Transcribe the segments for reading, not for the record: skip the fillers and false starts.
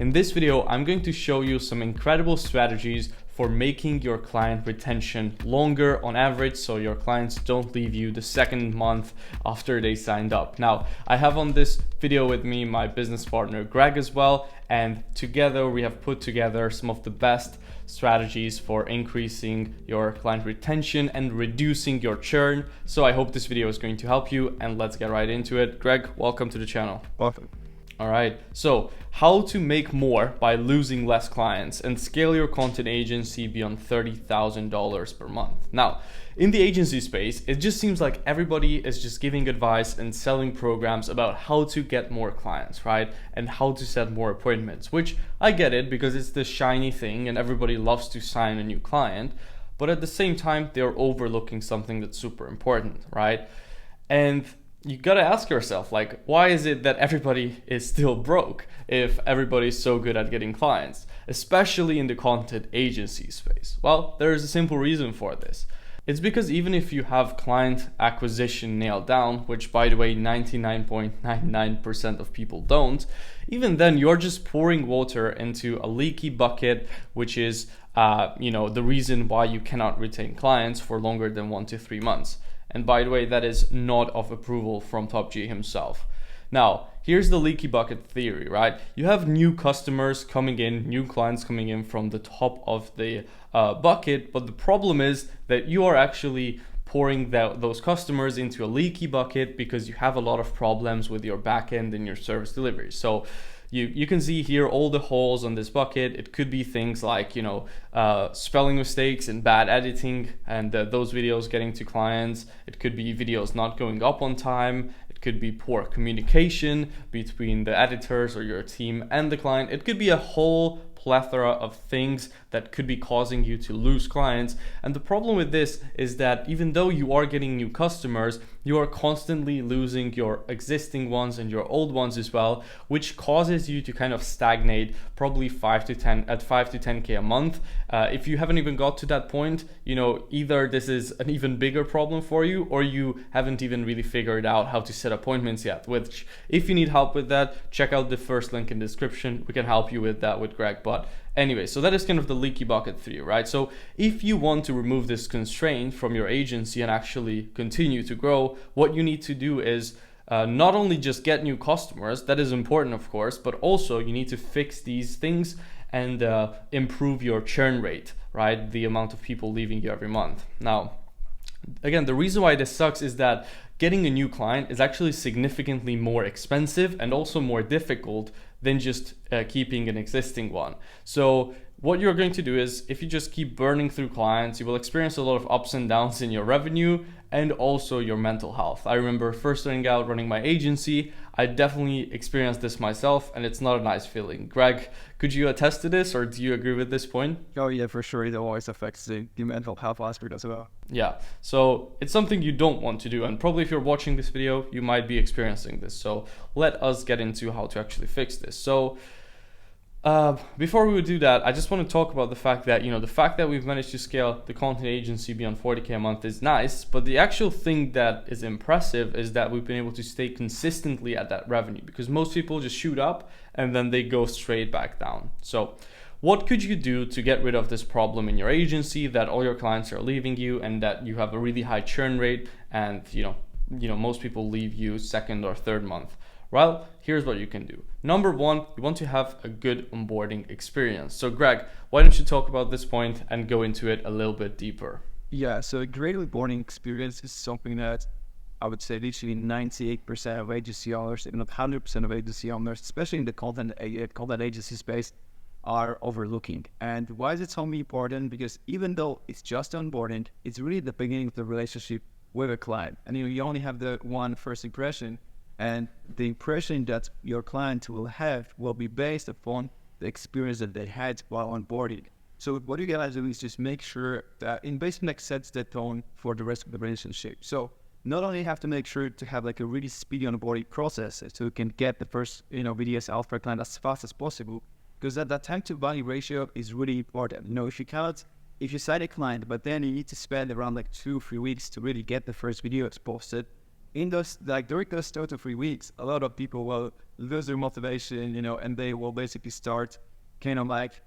In this video, I'm going to show you some incredible strategies for making your client retention longer on average, so your clients don't leave you the second month after they signed up. Now, I have on this video with me my business partner Greg as well, and together we have put together some of the best strategies for increasing your client retention and reducing your churn. So I hope this video is going to help you, and let's get right into it. Greg, welcome to the channel. Welcome. All right, so how to make more by losing less clients and scale your content agency beyond $30,000 per month. Now, in the agency space, it just seems like everybody is just giving advice and selling programs about how to get more clients, right? And how to set more appointments, which I get it because it's the shiny thing and everybody loves to sign a new client. But at the same time, they're overlooking something that's super important, right? And you gotta ask yourself, like, why is it that everybody is still broke if everybody's so good at getting clients, especially in the content agency space? Well, there is a simple reason for this. It's because even if you have client acquisition nailed down, which by the way, 99.99% of people don't, even then you're just pouring water into a leaky bucket, which is the reason why you cannot retain clients for longer than 1 to 3 months. And by the way, that is not of approval from Top G himself. Now, here's the leaky bucket theory, right? You have new customers coming in, new clients coming in from the top of the bucket, but the problem is that you are actually pouring those customers into a leaky bucket because you have a lot of problems with your backend and your service delivery. So you can see here all the holes on this bucket. It could be things like, spelling mistakes and bad editing and those videos getting to clients. It could be videos not going up on time. It could be poor communication between the editors or your team and the client. It could be a whole plethora of things that could be causing you to lose clients. And the problem with this is that even though you are getting new customers, you are constantly losing your existing ones and your old ones as well, which causes you to kind of stagnate probably 5 to 10K a month. If you haven't even got to that point, either this is an even bigger problem for you or you haven't even really figured out how to set appointments yet, which if you need help with that, check out the first link in the description. We can help you with that with Greg. But anyway, so that is kind of the leaky bucket theory, right? So if you want to remove this constraint from your agency and actually continue to grow, what you need to do is not only just get new customers, that is important of course, but also you need to fix these things and improve your churn rate, right? The amount of people leaving you every month. Now, again, the reason why this sucks is that getting a new client is actually significantly more expensive and also more difficult than just keeping an existing one. So what you're going to do is, if you just keep burning through clients, you will experience a lot of ups and downs in your revenue and also your mental health. I remember first starting out running my agency, I definitely experienced this myself, and it's not a nice feeling. Greg, could you attest to this, or do you agree with this point? Oh yeah, for sure. It always affects the mental health aspect as well. Yeah, so it's something you don't want to do, and probably if you're watching this video, you might be experiencing this. So let us get into how to actually fix this. So before we would do that, I just want to talk about the fact that, the fact that we've managed to scale the content agency beyond 40K a month is nice, but the actual thing that is impressive is that we've been able to stay consistently at that revenue, because most people just shoot up and then they go straight back down. So what could you do to get rid of this problem in your agency, that all your clients are leaving you and that you have a really high churn rate and, most people leave you second or third month? Well, here's what you can do. Number one, you want to have a good onboarding experience. So Greg, why don't you talk about this point and go into it a little bit deeper? Yeah, so a great onboarding experience is something that I would say literally 98% of agency owners, if not 100% of agency owners, especially in the content agency space, are overlooking. And why is it so important? Because even though it's just onboarding, it's really the beginning of the relationship with a client. And you only have the one first impression. And the impression that your client will have will be based upon the experience that they had while onboarding. So what you guys do is just make sure that in basically sets the tone for the rest of the relationship. So not only have to make sure to have like a really speedy onboarding process so you can get the first videos out for a client as fast as possible, because that time to value ratio is really important. If you sign a client, but then you need to spend around like 2-3 weeks to really get the first videos posted, in those, like during those 2 to 3 weeks, a lot of people will lose their motivation, and they will basically start kind of like,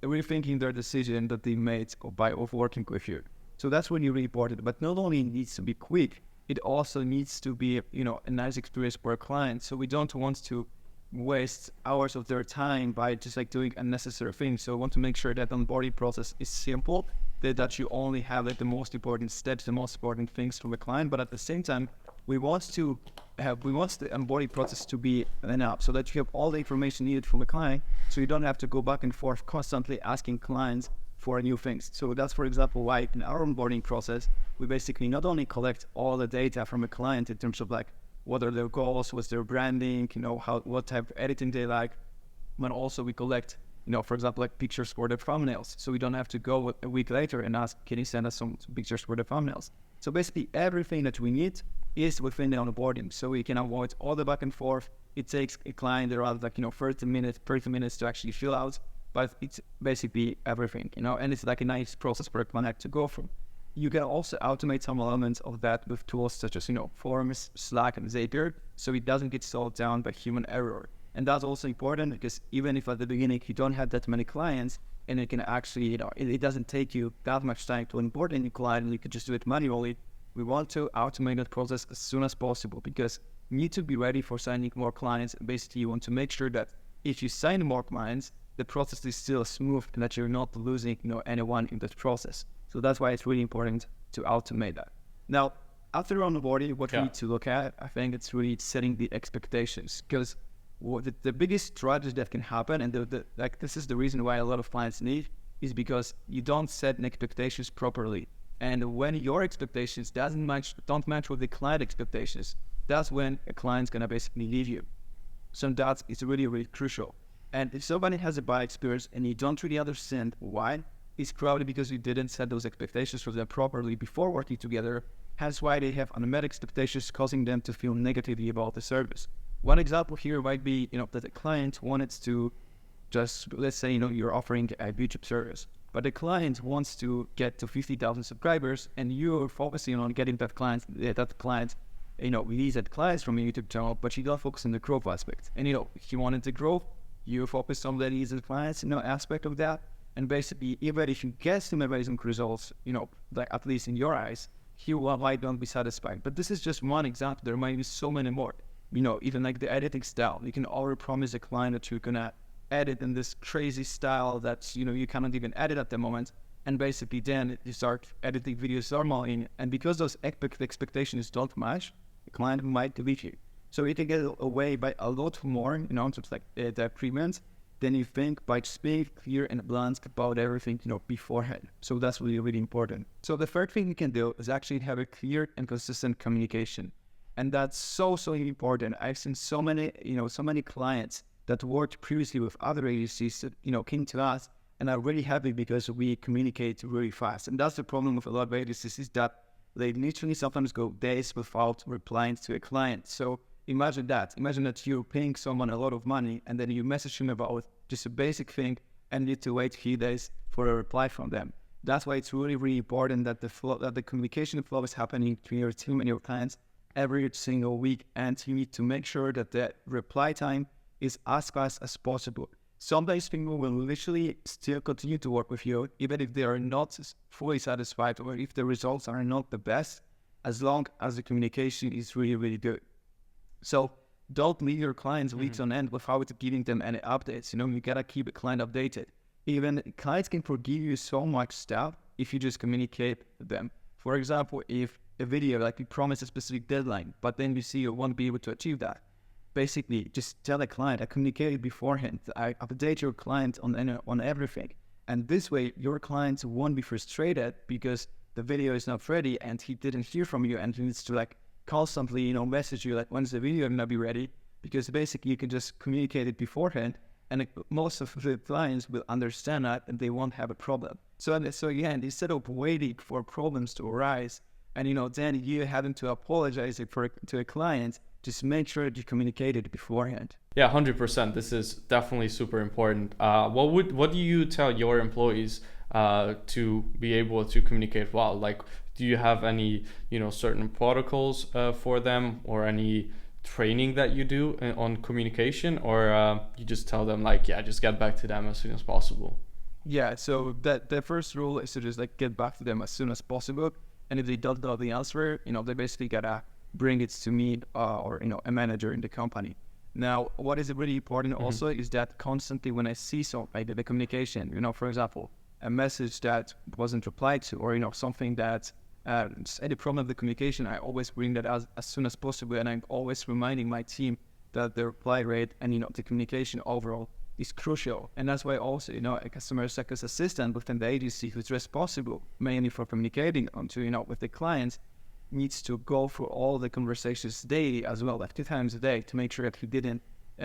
rethinking their decision that they made by of working with you. So that's when you report it. But not only it needs to be quick, it also needs to be, a nice experience for a client. So we don't want to waste hours of their time by just like doing unnecessary things. So we want to make sure that the onboarding process is simple, that you only have like the most important steps, the most important things from the client. But at the same time, we want the onboarding process to be enough so that you have all the information needed from the client, so you don't have to go back and forth constantly asking clients for new things. So that's, for example, why in our onboarding process, we basically not only collect all the data from a client in terms of like what are their goals, what's their branding, what type of editing they like, but also we collect, for example, like pictures for the thumbnails. So we don't have to go a week later and ask, can you send us some pictures for the thumbnails? So basically everything that we need is within the onboarding. So we can avoid all the back and forth. It takes a client around 30 minutes to actually fill out, but it's basically everything, and it's like a nice process for a client to go through. You can also automate some elements of that with tools such as, Forms, Slack, and Zapier, so it doesn't get slowed down by human error. And that's also important because even if at the beginning you don't have that many clients, and it can actually, it doesn't take you that much time to onboard any client, and you can just do it manually, we want to automate that process as soon as possible because you need to be ready for signing more clients. Basically, you want to make sure that if you sign more clients, the process is still smooth and that you're not losing, anyone in that process. So that's why it's really important to automate that. Now, after onboarding, what we need to look at, I think it's really setting the expectations, because the biggest strategy that can happen, and this is the reason why a lot of clients need, is because you don't set expectations properly. And when your expectations don't match with the client expectations, that's when a client's gonna basically leave you. So that's it's really, really crucial. And if somebody has a bad experience and you don't really understand why, it's probably because you didn't set those expectations for them properly before working together. Hence why they have unmet expectations, causing them to feel negatively about the service. One example here might be, that a client wanted to just, let's say, you're offering a YouTube service, but the client wants to get to 50,000 subscribers, and you're focusing on getting that client, release that clients from your YouTube channel, but you don't focus on the growth aspect. And, if you wanted to grow, you focus on the leads and clients, aspect of that. And basically, even if you get some amazing results, like at least in your eyes, you might not be satisfied. But this is just one example. There might be so many more. Even like the editing style. You can already promise a client that you're gonna edit in this crazy style that you cannot even edit at the moment. And basically, then you start editing videos normally, and because those expectations don't match, the client might delete you. So you can get away by a lot more, just like the agreement, than you think by just being clear and blunt about everything, beforehand. So that's really, really important. So the third thing you can do is actually have a clear and consistent communication. And that's so important. I've seen so many clients that worked previously with other agencies that, came to us and are really happy because we communicate really fast. And that's the problem with a lot of agencies, is that they literally sometimes go days without replying to a client. So imagine that you're paying someone a lot of money and then you message them about just a basic thing and need to wait a few days for a reply from them. That's why it's really, really important that the communication flow is happening between your team and your clients every single week. And you need to make sure that the reply time is as fast as possible. Sometimes people will literally still continue to work with you, even if they are not fully satisfied or if the results are not the best, as long as the communication is really, really good. So don't leave your clients weeks on end without giving them any updates. You gotta keep a client updated. Even clients can forgive you so much stuff if you just communicate with them. For example, if a video, like you promise a specific deadline, but then you see you won't be able to achieve that, basically just tell the client, I communicated beforehand, I update your client on everything. And this way your clients won't be frustrated because the video is not ready and he didn't hear from you and he needs to constantly, message you when's the video gonna be ready, because basically you can just communicate it beforehand and most of the clients will understand that and they won't have a problem. So again, instead of waiting for problems to arise and, then you having to apologize to a client, just make sure that you communicate it beforehand. Yeah, 100%. This is definitely super important. What do you tell your employees to be able to communicate well? Like, do you have any, certain protocols for them, or any training that you do on communication, or you just tell them like, yeah, just get back to them as soon as possible? Yeah, so that the first rule is to just like get back to them as soon as possible. And if they don't know the answer, they basically gotta bring it to me or a manager in the company. Now, what is really important also is that constantly when I see something, the communication, for example, a message that wasn't replied to, or something that any problem with the communication, I always bring that as soon as possible, and I'm always reminding my team that the reply rate and the communication overall is crucial. And that's why also a customer success assistant within the agency who's responsible mainly for communicating onto with the clients needs to go through all the conversations daily as well, like 2 times a day, to make sure that he didn't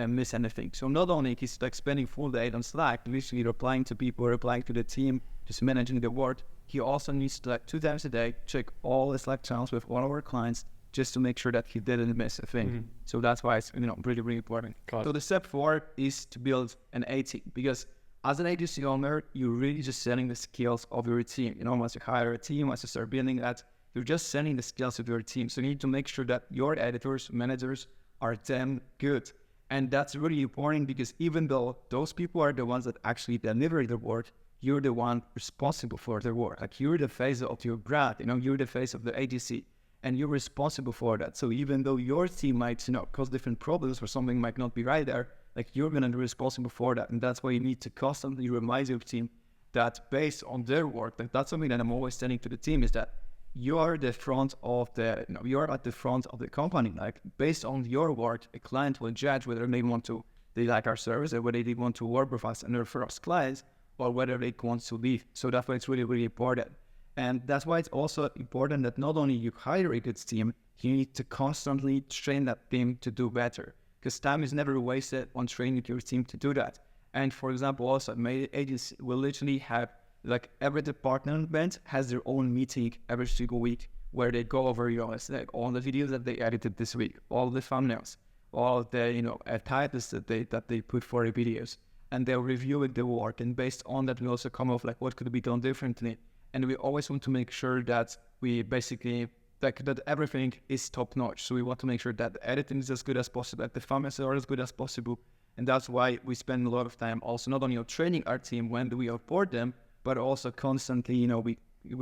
miss anything. So not only he's like spending full day on Slack, literally replying to people, replying to the team, just managing the work, he also needs to 2 times a day check all the Slack channels with all of our clients just to make sure that he didn't miss a thing. So that's why it's really, really important. So the step 4 is to build an A team, because as an agency owner, you're really just selling the skills of your team. Once you hire a team, once you start building that, you're just selling the skills of your team. So you need to make sure that your editors, managers are damn good. And that's really important, because even though those people are the ones that actually deliver the work, you're the one responsible for their work. Like, you're the face of your brand, you're the face of the agency, and you're responsible for that. So even though your team might, cause different problems or something might not be right there, like, you're going to be responsible for that. And that's why you need to constantly remind your team that based on their work, that's something that I'm always telling to the team, is that you are the front of the, you're at the front of the company. Like, based on your work, a client will judge whether they like our service, or whether they want to work with us and refer us clients, or whether they want to leave. So that's why it's really, really important. And that's why it's also important that not only you hire a good team, you need to constantly train that team to do better, because time is never wasted on training your team to do that. And for example, also my agency will literally have, like, every department has their own meeting every single week, where they go over, like all the videos that they edited this week, all the thumbnails, all the, titles that they put for the videos, and they're reviewing the work. And based on that, we also come up like what could be done differently. And we always want to make sure that we basically, that everything is top notch. So we want to make sure that the editing is as good as possible, that the thumbnails are as good as possible. And that's why we spend a lot of time also not only on training our team when we onboard them, but also constantly, we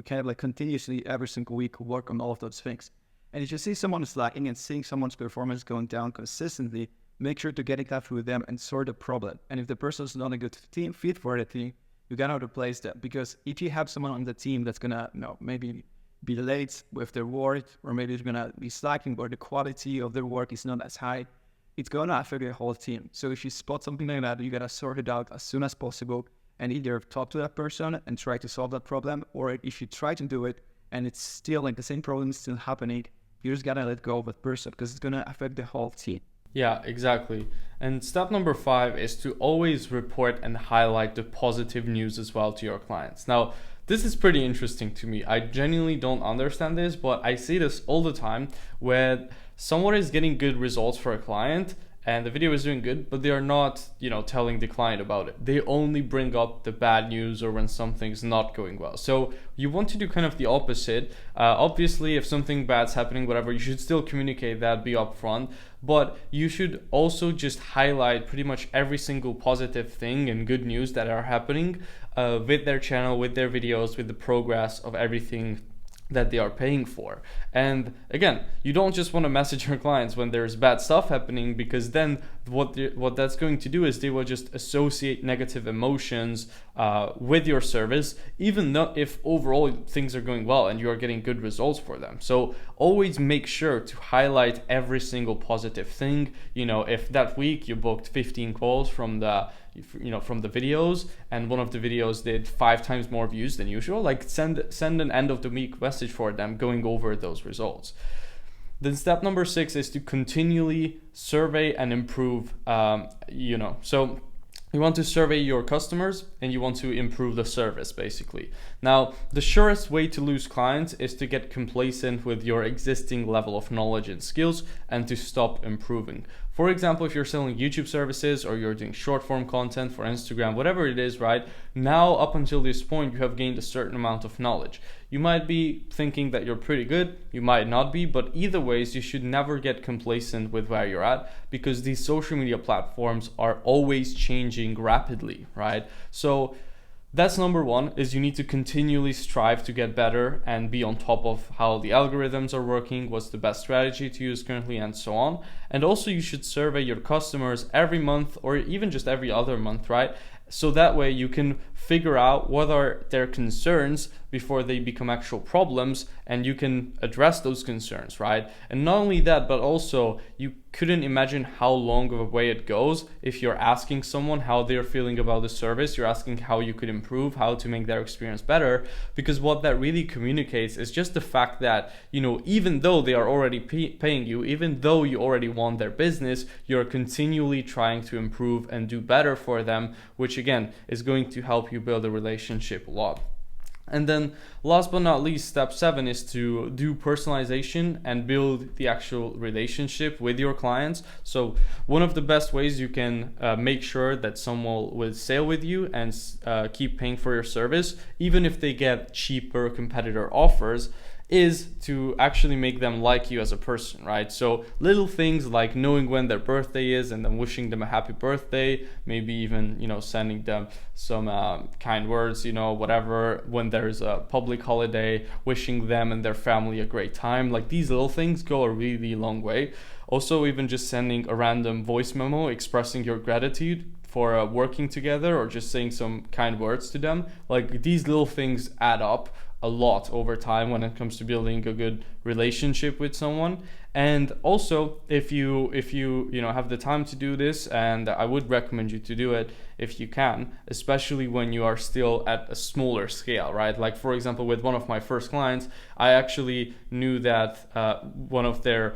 kind of like continuously every single week work on all of those things. And if you see someone is lacking and seeing someone's performance going down consistently, make sure to get in touch with them and sort the problem. And if the person is not a good team fit for the team, you gotta replace that. Because if you have someone on the team that's gonna, maybe be late with their work, or maybe it's gonna be slacking, or the quality of their work is not as high, it's gonna affect your whole team. So if you spot something like that, you gotta sort it out as soon as possible, and either talk to that person and try to solve that problem, or if you try to do it and it's still like the same problem is still happening, you just gotta let go of that person, because it's gonna affect the whole team. Yeah, exactly. And step number 5 is to always report and highlight the positive news as well to your clients. Now, this is pretty interesting to me. I genuinely don't understand this, but I see this all the time, where someone is getting good results for a client and the video is doing good, but they are not, telling the client about it. They only bring up the bad news or when something's not going well. So you want to do kind of the opposite. Obviously, if something bad's happening, whatever, you should still communicate that, be upfront, but you should also just highlight pretty much every single positive thing and good news that are happening with their channel, with their videos, with the progress of everything that they are paying for. And again, you don't just want to message your clients when there's bad stuff happening, because then what that's going to do is they will just associate negative emotions with your service, even though if overall things are going well and you are getting good results for them. So always make sure to highlight every single positive thing. If that week you booked 15 calls from the videos, and one of the videos did 5 times more views than usual, like send an end of the week message for them going over those results. Then step number 6 is to continually survey and improve. So you want to survey your customers and you want to improve the service, basically. Now, the surest way to lose clients is to get complacent with your existing level of knowledge and skills and to stop improving. For example, if you're selling YouTube services or you're doing short form content for Instagram, whatever it is, right? Now, up until this point, you have gained a certain amount of knowledge. You might be thinking that you're pretty good, you might not be, but either ways, you should never get complacent with where you're at, because these social media platforms are always changing rapidly, right? So that's number one, is you need to continually strive to get better and be on top of how the algorithms are working, what's the best strategy to use currently, and so on. And also you should survey your customers every month or even just every other month, right? So that way you can figure out what are their concerns before they become actual problems, and you can address those concerns, right? And not only that, but also you couldn't imagine how long of a way it goes if you're asking someone how they're feeling about the service, you're asking how you could improve, how to make their experience better, because what that really communicates is just the fact that, you know, even though they are already paying you, even though you already want their business, you're continually trying to improve and do better for them, which again is going to help you build a relationship a lot. And then last but not least, step 7 is to do personalization and build the actual relationship with your clients. So one of the best ways you can make sure that someone will stay with you and keep paying for your service, even if they get cheaper competitor offers, is to actually make them like you as a person, right? So little things like knowing when their birthday is and then wishing them a happy birthday, maybe even, you know, sending them some kind words, you know, whatever, when there's a public holiday, wishing them and their family a great time. Like, these little things go a really long way. Also, even just sending a random voice memo expressing your gratitude for working together, or just saying some kind words to them. Like, these little things add up a lot over time when it comes to building a good relationship with someone. And also, if you have the time to do this, and I would recommend you to do it if you can, especially when you are still at a smaller scale, right? Like, for example, with one of my first clients, I actually knew that one of their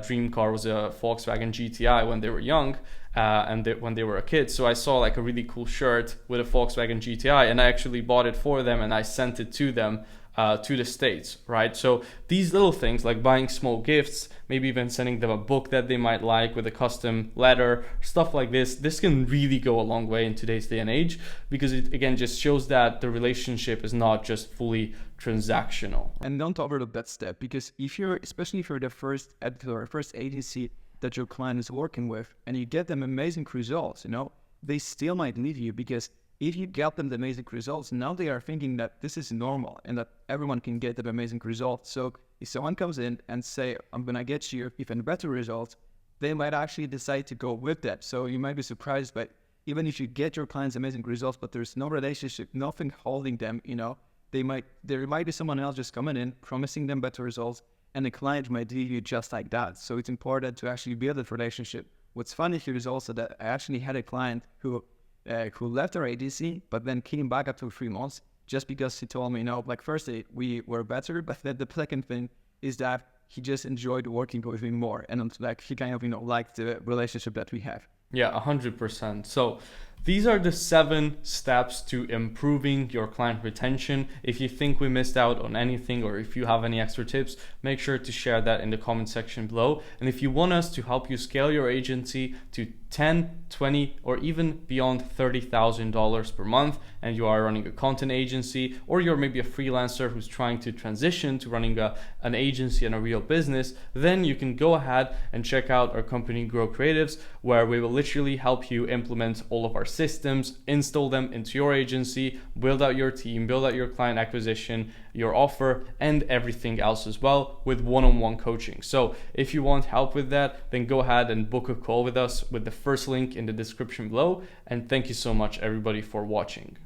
dream car was a Volkswagen GTI when they were young, when they were a kid. So I saw like a really cool shirt with a Volkswagen GTI, and I actually bought it for them and I sent it to them to the States, right? So these little things, like buying small gifts, maybe even sending them a book that they might like with a custom letter, stuff like this can really go a long way in today's day and age, because it again just shows that the relationship is not just fully transactional. And don't overlook that step, because especially if you're the first editor or first agency that your client is working with, and you get them amazing results, they still might leave you, because if you get them the amazing results, now they are thinking that this is normal and that everyone can get the amazing results. So if someone comes in and say, I'm going to get you even better results, they might actually decide to go with that. So you might be surprised, but even if you get your clients amazing results, but there's no relationship, nothing holding them, there might be someone else just coming in, promising them better results, and the client might leave you just like that. So it's important to actually build that relationship. What's funny here is also that I actually had a client who left our agency, but then came back after 3 months, just because he told me, firstly, we were better, but then the second thing is that he just enjoyed working with me more, and he kind of, liked the relationship that we have. Yeah, 100%. So these are the 7 steps to improving your client retention. If you think we missed out on anything, or if you have any extra tips, make sure to share that in the comment section below. And if you want us to help you scale your agency to 10, 20, or even beyond $30,000 per month, and you are running a content agency, or you're maybe a freelancer who's trying to transition to running an agency and a real business, then you can go ahead and check out our company Grow Creatives, where we will literally help you implement all of our systems, install them into your agency, build out your team, build out your client acquisition, your offer, and everything else as well, with one-on-one coaching. So if you want help with that, then go ahead and book a call with us with the first link in the description below. And thank you so much, everybody, for watching.